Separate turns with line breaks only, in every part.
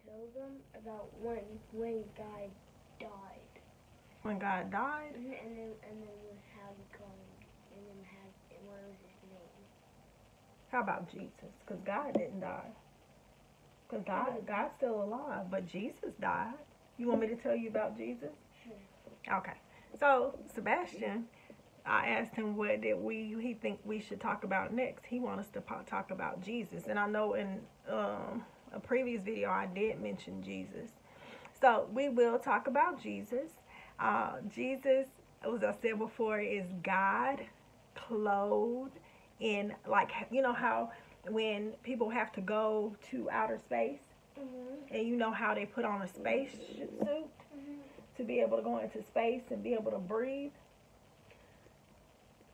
tell them about when God died.
When God died?
And then how he called him. And then what was his name?
How about Jesus? Because God didn't die. Because God's still alive, but Jesus died. You want me to tell you about Jesus?
Sure.
Okay. So, Sebastian, I asked him what did he think we should talk about next. He wants us to talk about Jesus. And I know in a previous video I did mention Jesus. So, we will talk about Jesus. Jesus, as I said before, is God clothed in, like, you know how when people have to go to outer space, and you know how they put on a space suit to be able to go into space and be able to breathe.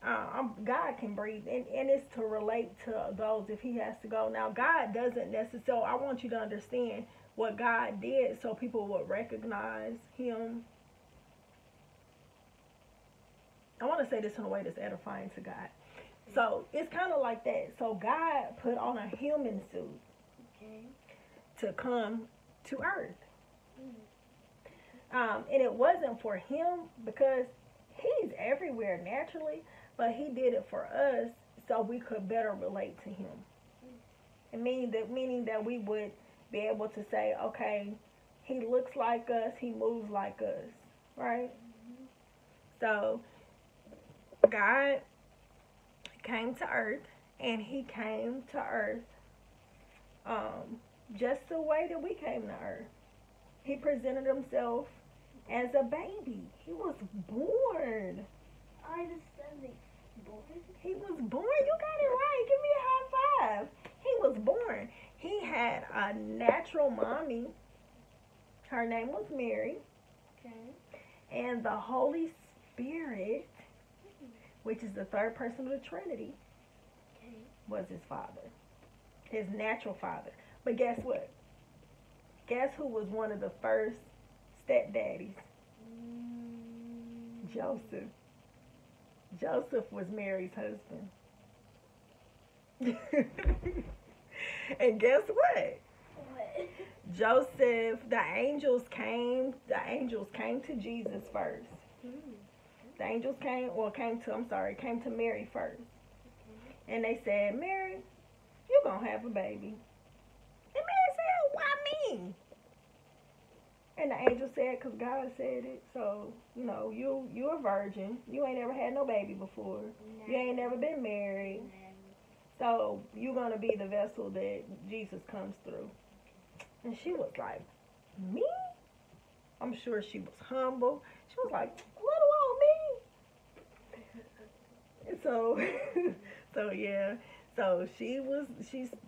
God can breathe, and it's to relate to those if he has to go. Now, God doesn't necessarily, I want you to understand what God did so people would recognize him. I want to say this in a way that's edifying to God. So it's kind of like that. So God put on a human suit to come to earth. And it wasn't for him because he's everywhere naturally, but he did it for us so we could better relate to him. And meaning that we would be able to say, okay, he looks like us, he moves like us, right? So God came to earth, and he came to earth just the way that we came to earth. He presented himself as a baby. He was born.
I just said born.
He was born. You got it right. Give me a high five. He was born. He had a natural mommy. Her name was Mary. And the Holy Spirit, which is the third person of the Trinity, was his father. His natural father. But guess what? Guess who was one of the first stepdaddies? Joseph. Joseph was Mary's husband. And guess what? Joseph, the angels came to Jesus first. The angels came to Mary first. And they said, Mary, you're going to have a baby. And Mary said, why me? And the angel said, because God said it. So, you know, you're a virgin. You ain't never had no baby before. You ain't never been married. So you're going to be the vessel that Jesus comes through. And she was like, me? I'm sure she was humble. She was like, little old me. So yeah. So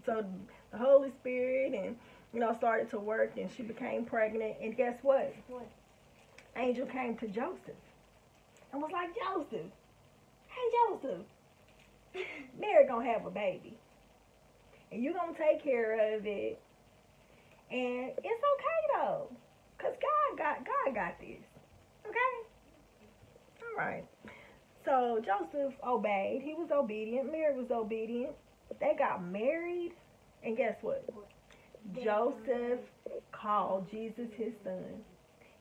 so the Holy Spirit and, you know, started to work, and she became pregnant. And guess what?
What?
Angel came to Joseph and was like, Joseph, hey Joseph, Mary gonna have a baby, and you gonna take care of it, and it's okay though, cause God got this. Okay. All right. So Joseph obeyed. He was obedient. Mary was obedient. They got married, and guess what? Joseph called Jesus his son.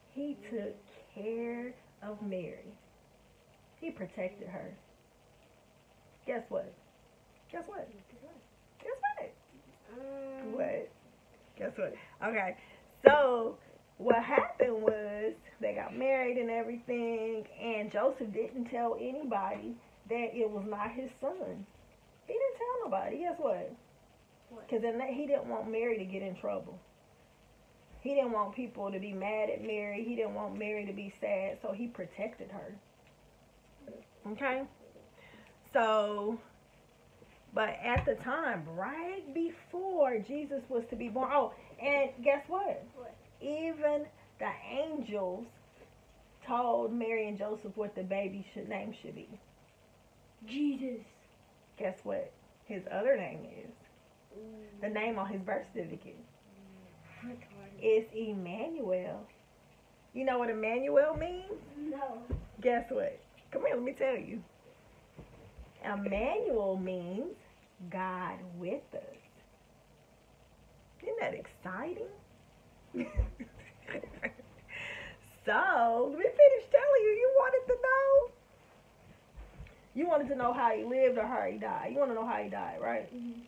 He took care of Mary. He protected her. Guess what? Guess what? Guess what? What? Guess what? Okay. So what happened was they got married and everything, and Joseph didn't tell anybody that it was not his son. He didn't tell nobody. Guess what? Because he didn't want Mary to get in trouble. He didn't want people to be mad at Mary. He didn't want Mary to be sad, so he protected her. Okay? So, but at the time, right before Jesus was to be born, oh, and guess what? Even the angels told Mary and Joseph what the baby's name should be.
Jesus.
Guess what his other name is? The name on his birth certificate is Emmanuel. You know what Emmanuel means?
No.
Guess what? Come here, let me tell you. Emmanuel means God with us. Isn't that exciting? So, let me finish telling you. You wanted to know? You wanted to know how he lived or how he died. You want to know how he died, right?
Mhm.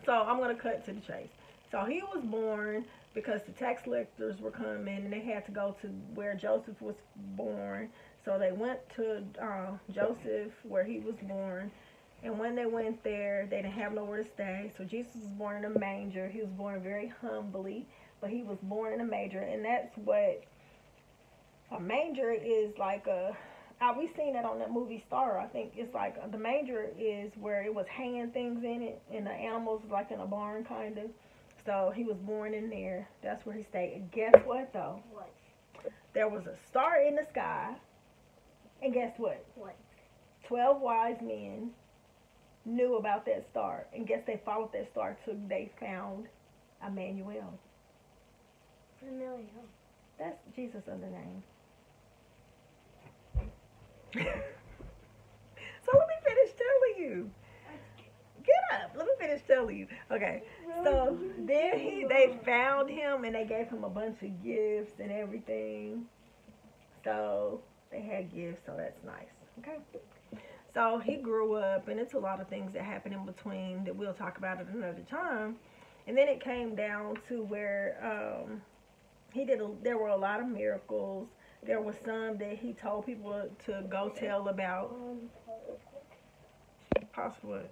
So, I'm going to cut to the chase. So, he was born because the tax collectors were coming and they had to go to where Joseph was born. So, they went to Joseph where he was born. And when they went there, they didn't have nowhere to stay. So, Jesus was born in a manger. He was born very humbly, but he was born in a manger. And that's what a manger is like a. We seen that on that movie Star. I think it's like the manger is where it was hanging things in it, and the animals was like in a barn kind of. So he was born in there. That's where he stayed. And guess what though?
What?
There was a star in the sky, and guess what?
What?
12 wise men knew about that star, and guess they followed that star till they found Emmanuel.
Emilio.
That's Jesus' other name. So let me finish telling you. Get up. Let me finish telling you. Okay. So then they found him and they gave him a bunch of gifts and everything. So they had gifts, so that's nice. Okay. So he grew up, and it's a lot of things that happened in between that we'll talk about at another time. And then it came down to where there were a lot of miracles. There were some that he told people to go tell about. Possible.